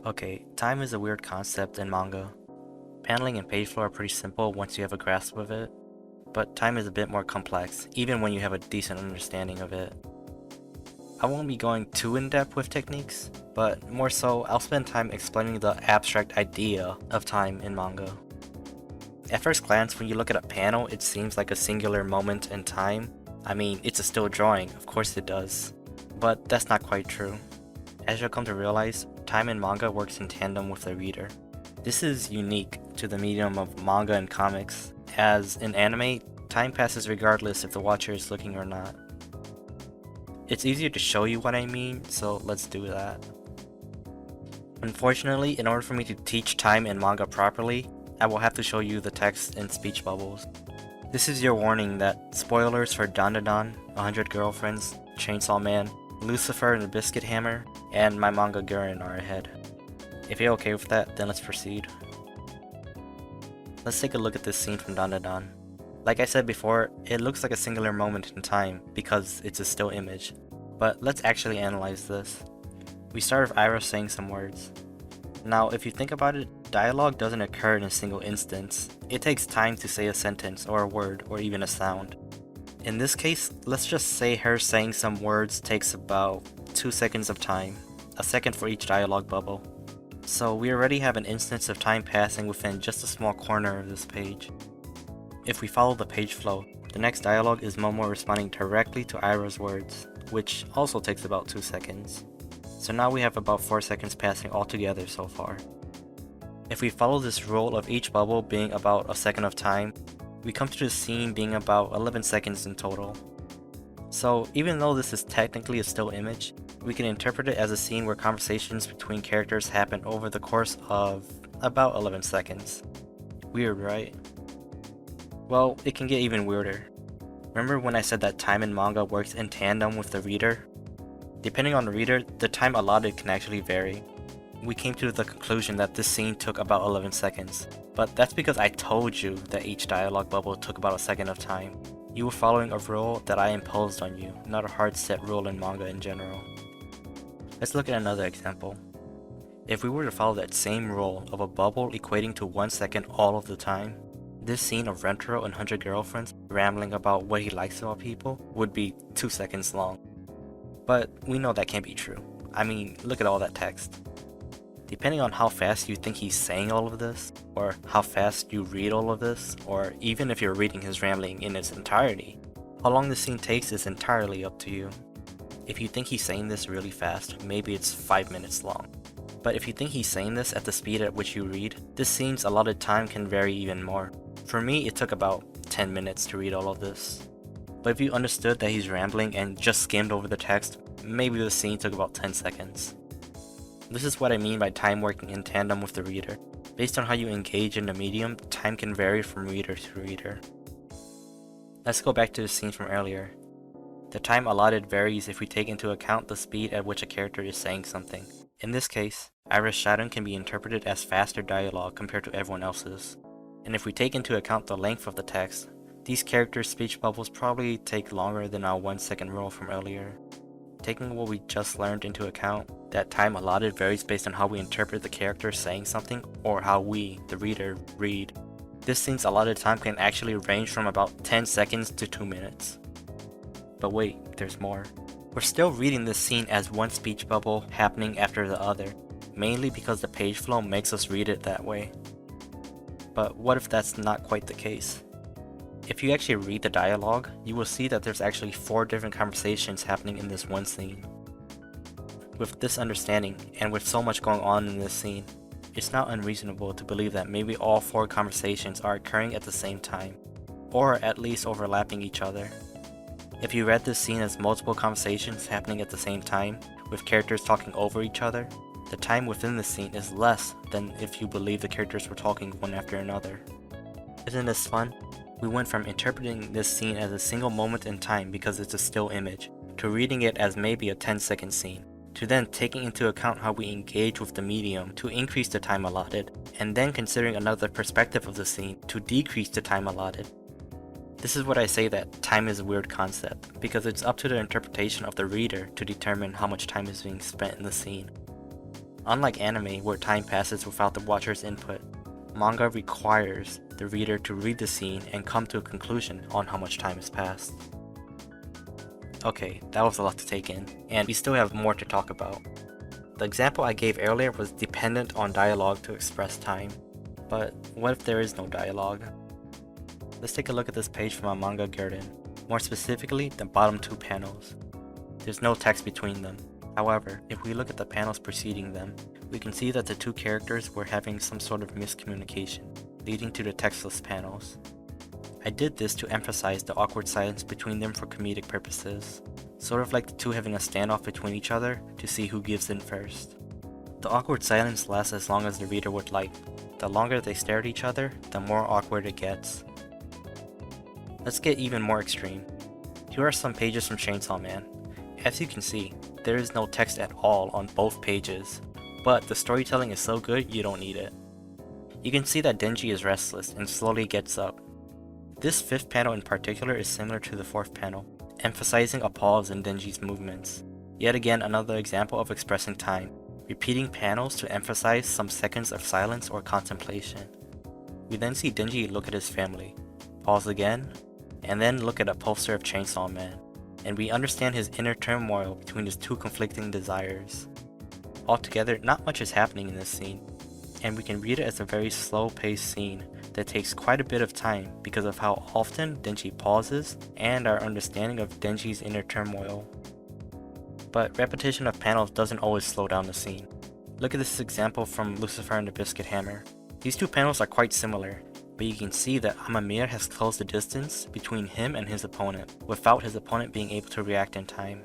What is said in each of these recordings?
Okay, time is a weird concept in manga. Paneling and page flow are pretty simple once you have a grasp of it, but time is a bit more complex, even when you have a decent understanding of it. I won't be going too in-depth with techniques, but more so, I'll spend time explaining the abstract idea of time in manga. At first glance, when you look at a panel, it seems like a singular moment in time. I mean, it's a still drawing, of course it does. But that's not quite true. As you'll come to realize, time in manga works in tandem with the reader. This is unique to the medium of manga and comics, as in anime, time passes regardless if the watcher is looking or not. It's easier to show you what I mean, so let's do that. Unfortunately, in order for me to teach time in manga properly, I will have to show you the text in speech bubbles. This is your warning that spoilers for Dandadan, 100 Girlfriends, Chainsaw Man, Lucifer and the Biscuit Hammer, and my manga Guren are ahead. If you're okay with that, then let's proceed. Let's take a look at this scene from Dandadan. Like I said before, it looks like a singular moment in time because it's a still image. But let's actually analyze this. We start with Iroh saying some words. Now, if you think about it, dialogue doesn't occur in a single instance. It takes time to say a sentence or a word or even a sound. In this case, let's just say her saying some words takes about 2 seconds of time, a second for each dialogue bubble. So we already have an instance of time passing within just a small corner of this page. If we follow the page flow, the next dialogue is Mewmore responding directly to Iroh's words, which also takes about 2 seconds. So now we have about 4 seconds passing altogether so far. If we follow this rule of each bubble being about a second of time, we come to the scene being about 11 seconds in total. So even though this is technically a still image, we can interpret it as a scene where conversations between characters happen over the course of about 11 seconds. Weird, right? Well, it can get even weirder. Remember when I said that time in manga works in tandem with the reader? Depending on the reader, the time allotted can actually vary. We came to the conclusion that this scene took about 11 seconds, but that's because I told you that each dialogue bubble took about a second of time. You were following a rule that I imposed on you, not a hard set rule in manga in general. Let's look at another example. If we were to follow that same rule of a bubble equating to 1 second all of the time, this scene of Rentaro and 100 Girlfriends rambling about what he likes about people would be 2 seconds long. But we know that can't be true. I mean, look at all that text. Depending on how fast you think he's saying all of this, or how fast you read all of this, or even if you're reading his rambling in its entirety, how long the scene takes is entirely up to you. If you think he's saying this really fast, maybe it's 5 minutes long. But if you think he's saying this at the speed at which you read, this scene's allotted time can vary even more. For me, it took about 10 minutes to read all of this. But if you understood that he's rambling and just skimmed over the text, maybe the scene took about 10 seconds. This is what I mean by time working in tandem with the reader. Based on how you engage in the medium, time can vary from reader to reader. Let's go back to the scene from earlier. The time allotted varies if we take into account the speed at which a character is saying something. In this case, Iroh's shouting can be interpreted as faster dialogue compared to everyone else's. And if we take into account the length of the text, these characters' speech bubbles probably take longer than our 1 second rule from earlier. Taking what we just learned into account, that time allotted varies based on how we interpret the character saying something or how we, the reader, read. This scene's allotted time can actually range from about 10 seconds to 2 minutes. But wait, there's more. We're still reading this scene as one speech bubble happening after the other, mainly because the page flow makes us read it that way. But what if that's not quite the case? If you actually read the dialogue, you will see that there's actually 4 different conversations happening in this one scene. With this understanding, and with so much going on in this scene, it's not unreasonable to believe that maybe all 4 conversations are occurring at the same time, or at least overlapping each other. If you read this scene as multiple conversations happening at the same time, with characters talking over each other, the time within the scene is less than if you believe the characters were talking one after another. Isn't this fun? We went from interpreting this scene as a single moment in time because it's a still image, to reading it as maybe a 10-second scene, to then taking into account how we engage with the medium to increase the time allotted, and then considering another perspective of the scene to decrease the time allotted. This is what I say that time is a weird concept, because it's up to the interpretation of the reader to determine how much time is being spent in the scene. Unlike anime, where time passes without the watcher's input, manga requires the reader to read the scene and come to a conclusion on how much time has passed. Okay, that was a lot to take in, and we still have more to talk about. The example I gave earlier was dependent on dialogue to express time, but what if there is no dialogue? Let's take a look at this page from our manga Guren, more specifically the bottom 2 panels. There's no text between them. However, if we look at the panels preceding them, we can see that the 2 characters were having some sort of miscommunication, leading to the textless panels. I did this to emphasize the awkward silence between them for comedic purposes, sort of like the 2 having a standoff between each other to see who gives in first. The awkward silence lasts as long as the reader would like. The longer they stare at each other, the more awkward it gets. Let's get even more extreme. Here are some pages from Chainsaw Man. As you can see, there is no text at all on both pages, but the storytelling is so good you don't need it. You can see that Denji is restless and slowly gets up. This 5th panel in particular is similar to the 4th panel, emphasizing a pause in Denji's movements. Yet again another example of expressing time, repeating panels to emphasize some seconds of silence or contemplation. We then see Denji look at his family, pause again, and then look at a poster of Chainsaw Man, and we understand his inner turmoil between his 2 conflicting desires. Altogether, not much is happening in this scene, and we can read it as a very slow-paced scene that takes quite a bit of time because of how often Denji pauses and our understanding of Denji's inner turmoil. But repetition of panels doesn't always slow down the scene. Look at this example from Lucifer and the Biscuit Hammer. These 2 panels are quite similar, but you can see that Amamiya has closed the distance between him and his opponent, without his opponent being able to react in time.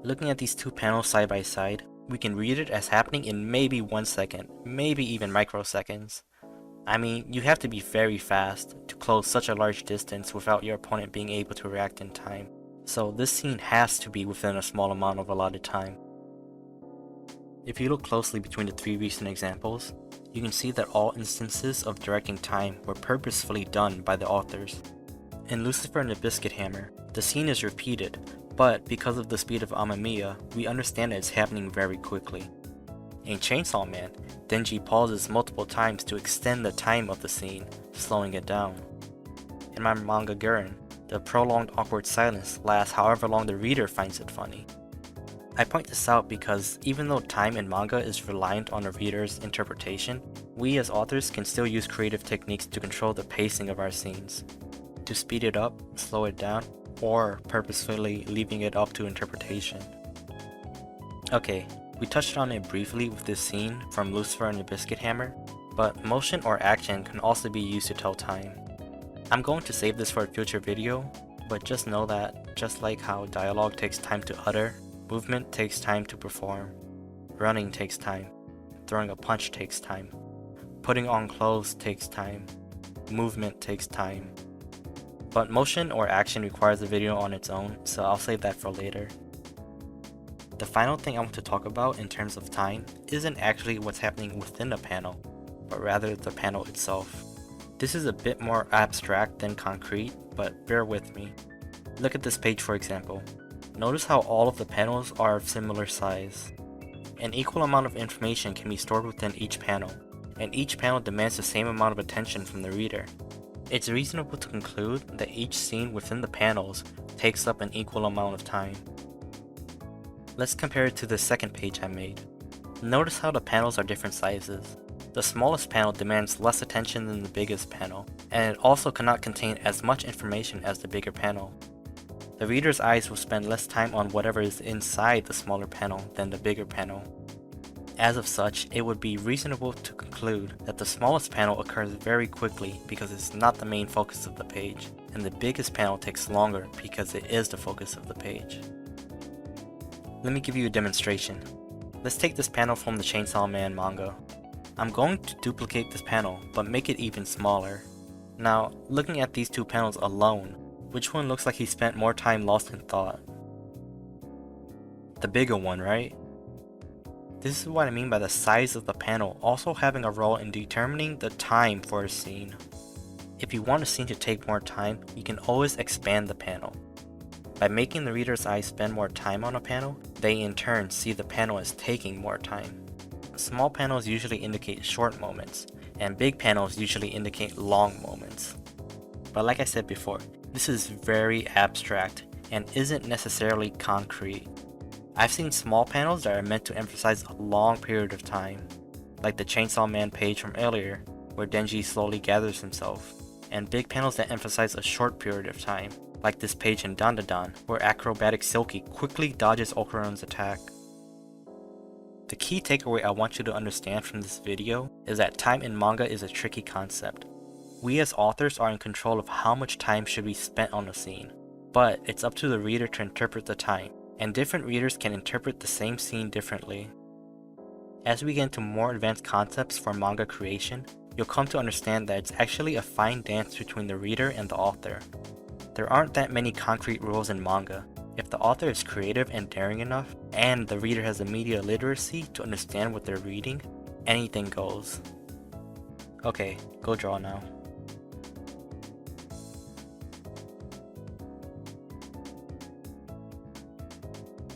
Looking at these 2 panels side by side, we can read it as happening in maybe 1 second, maybe even microseconds. I mean, you have to be very fast to close such a large distance without your opponent being able to react in time. So this scene has to be within a small amount of allotted time. If you look closely between the 3 recent examples, you can see that all instances of directing time were purposefully done by the authors. In Lucifer and the Biscuit Hammer, the scene is repeated, but because of the speed of Amamiya, we understand that it's happening very quickly. In Chainsaw Man, Denji pauses multiple times to extend the time of the scene, slowing it down. In my manga Guren, the prolonged awkward silence lasts however long the reader finds it funny. I point this out because even though time in manga is reliant on a reader's interpretation, we as authors can still use creative techniques to control the pacing of our scenes, to speed it up, slow it down, or purposefully leaving it up to interpretation. Okay, we touched on it briefly with this scene from Lucifer and the Biscuit Hammer, but motion or action can also be used to tell time. I'm going to save this for a future video, but just know that just like how dialogue takes time to utter, movement takes time to perform. Running takes time. Throwing a punch takes time. Putting on clothes takes time. Movement takes time. But motion or action requires a video on its own, so I'll save that for later. The final thing I want to talk about in terms of time isn't actually what's happening within a panel, but rather the panel itself. This is a bit more abstract than concrete, but bear with me. Look at this page for example. Notice how all of the panels are of similar size. An equal amount of information can be stored within each panel, and each panel demands the same amount of attention from the reader. It's reasonable to conclude that each scene within the panels takes up an equal amount of time. Let's compare it to the second page I made. Notice how the panels are different sizes. The smallest panel demands less attention than the biggest panel, and it also cannot contain as much information as the bigger panel. The reader's eyes will spend less time on whatever is inside the smaller panel than the bigger panel. As of such, it would be reasonable to conclude that the smallest panel occurs very quickly because it's not the main focus of the page, and the biggest panel takes longer because it is the focus of the page. Let me give you a demonstration. Let's take this panel from the Chainsaw Man manga. I'm going to duplicate this panel, but make it even smaller. Now, looking at these 2 panels alone, which one looks like he spent more time lost in thought? The bigger one, right? This is what I mean by the size of the panel also having a role in determining the time for a scene. If you want a scene to take more time, you can always expand the panel. By making the reader's eyes spend more time on a panel, they in turn see the panel as taking more time. small panels usually indicate short moments, and big panels usually indicate long moments. But like I said before, this is very abstract and isn't necessarily concrete. I've seen small panels that are meant to emphasize a long period of time, like the Chainsaw Man page from earlier, where Denji slowly gathers himself, and big panels that emphasize a short period of time, like this page in Dandadan, where acrobatic Silky quickly dodges Okuron's attack. The key takeaway I want you to understand from this video is that time in manga is a tricky concept. We as authors are in control of how much time should be spent on a scene, but it's up to the reader to interpret the time, and different readers can interpret the same scene differently. As we get into more advanced concepts for manga creation, you'll come to understand that it's actually a fine dance between the reader and the author. There aren't that many concrete rules in manga. If the author is creative and daring enough, and the reader has the media literacy to understand what they're reading, anything goes. Okay, go draw now.